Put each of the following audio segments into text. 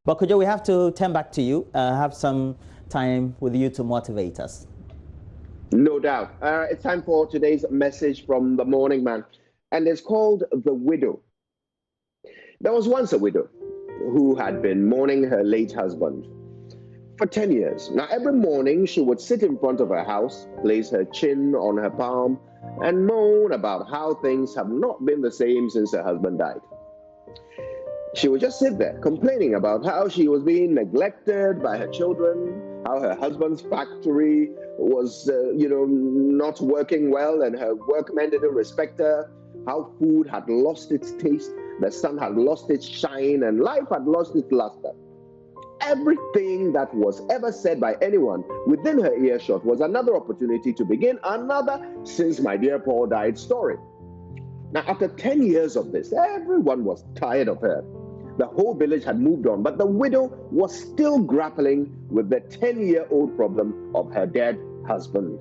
But Kojo, we have to turn back to you, have some time with you to motivate us. No doubt. It's time for today's message from the morning man, and it's called The Widow. There was once a widow who had been mourning her late husband for 10 years. Now, every morning she would sit in front of her house, place her chin on her palm, and moan about how things have not been the same since her husband died. She would just sit there complaining about how she was being neglected by her children, how her husband's factory was, not working well and her workmen didn't respect her, how food had lost its taste, the sun had lost its shine, and life had lost its luster. Everything that was ever said by anyone within her earshot was another opportunity to begin another "since my dear Paul died" story. Now, after 10 years of this, everyone was tired of her. The whole village had moved on, but the widow was still grappling with the 10-year-old problem of her dead husband.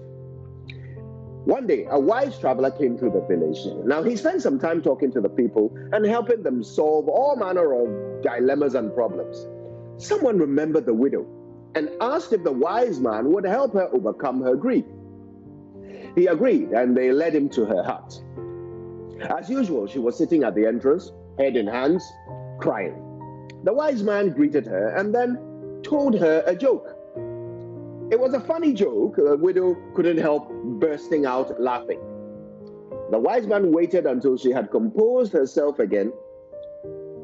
One day, a wise traveler came through the village. Now, he spent some time talking to the people and helping them solve all manner of dilemmas and problems. Someone remembered the widow and asked if the wise man would help her overcome her grief. He agreed, and they led him to her hut. As usual, she was sitting at the entrance, head in hands, crying. The wise man greeted her and then told her a joke. It was a funny joke. The widow couldn't help bursting out laughing. The wise man waited until she had composed herself again,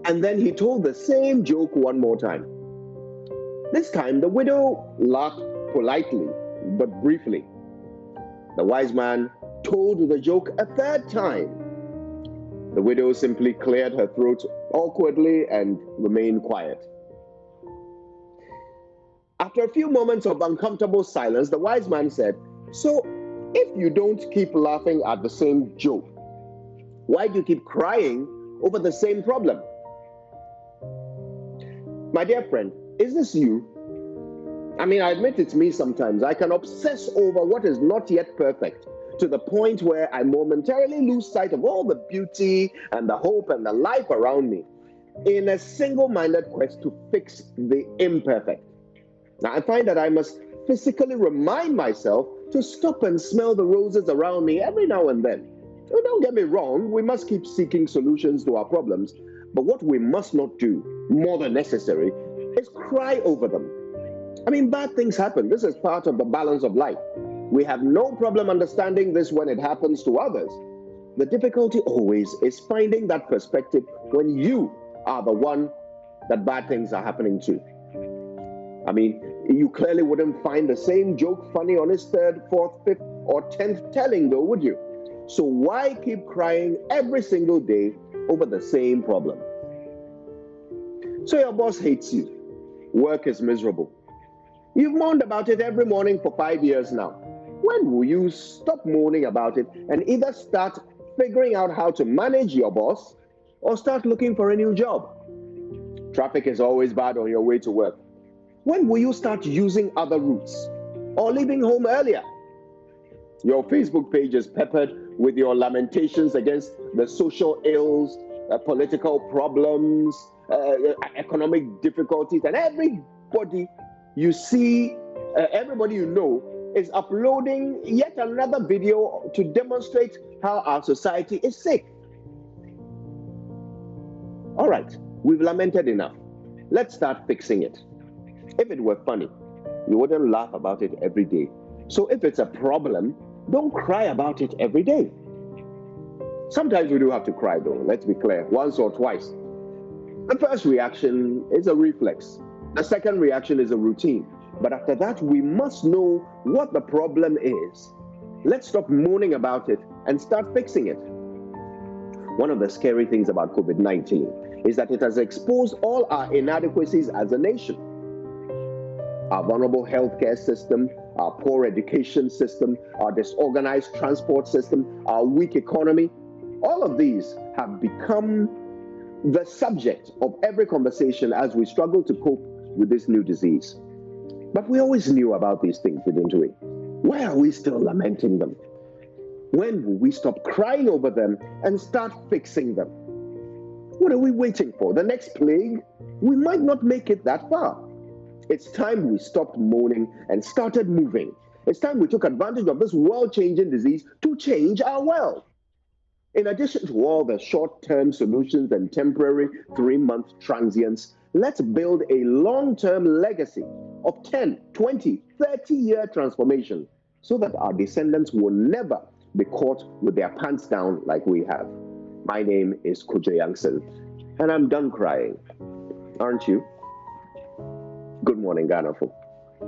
and then he told the same joke one more time. This time, the widow laughed politely, but briefly. The wise man told the joke a third time. The widow simply cleared her throat awkwardly and remained quiet. After a few moments of uncomfortable silence, the wise man said, "So, if you don't keep laughing at the same joke, why do you keep crying over the same problem?" My dear friend, is this you? I mean, I admit it's me sometimes. I can obsess over what is not yet perfect to the point where I momentarily lose sight of all the beauty and the hope and the life around me in a single-minded quest to fix the imperfect. Now, I find that I must physically remind myself to stop and smell the roses around me every now and then. So don't get me wrong, we must keep seeking solutions to our problems, but what we must not do, more than necessary, is cry over them. I mean, bad things happen. This is part of the balance of life. We have no problem understanding this when it happens to others. The difficulty always is finding that perspective when you are the one that bad things are happening to. I mean, you clearly wouldn't find the same joke funny on its third, fourth, fifth, or 10th telling, though, would you? So why keep crying every single day over the same problem? So your boss hates you. Work is miserable. You've moaned about it every morning for 5 years now. When will you stop moaning about it and either start figuring out how to manage your boss or start looking for a new job? Traffic is always bad on your way to work. When will you start using other routes or leaving home earlier? Your Facebook page is peppered with your lamentations against the social ills, political problems, economic difficulties, and everybody you see, everybody you know is uploading yet another video to demonstrate how our society is sick. All right, we've lamented enough. Let's start fixing it. If it were funny, you wouldn't laugh about it every day. So if it's a problem, don't cry about it every day. Sometimes we do have to cry, though, let's be clear, once or twice. The first reaction is a reflex. The second reaction is a routine. But after that, we must know what the problem is. Let's stop moaning about it and start fixing it. One of the scary things about COVID-19 is that it has exposed all our inadequacies as a nation. Our vulnerable healthcare system, our poor education system, our disorganized transport system, our weak economy, all of these have become the subject of every conversation as we struggle to cope with this new disease. But we always knew about these things, didn't we? Why are we still lamenting them? When will we stop crying over them and start fixing them? What are we waiting for? The next plague? We might not make it that far. It's time we stopped moaning and started moving. It's time we took advantage of this world-changing disease to change our world. In addition to all the short-term solutions and temporary 3-month transients, let's build a long-term legacy of 10, 20, 30-year transformation so that our descendants will never be caught with their pants down like we have. My name is Kojo Youngson, and I'm done crying. Aren't you? Good morning, Ghana folk.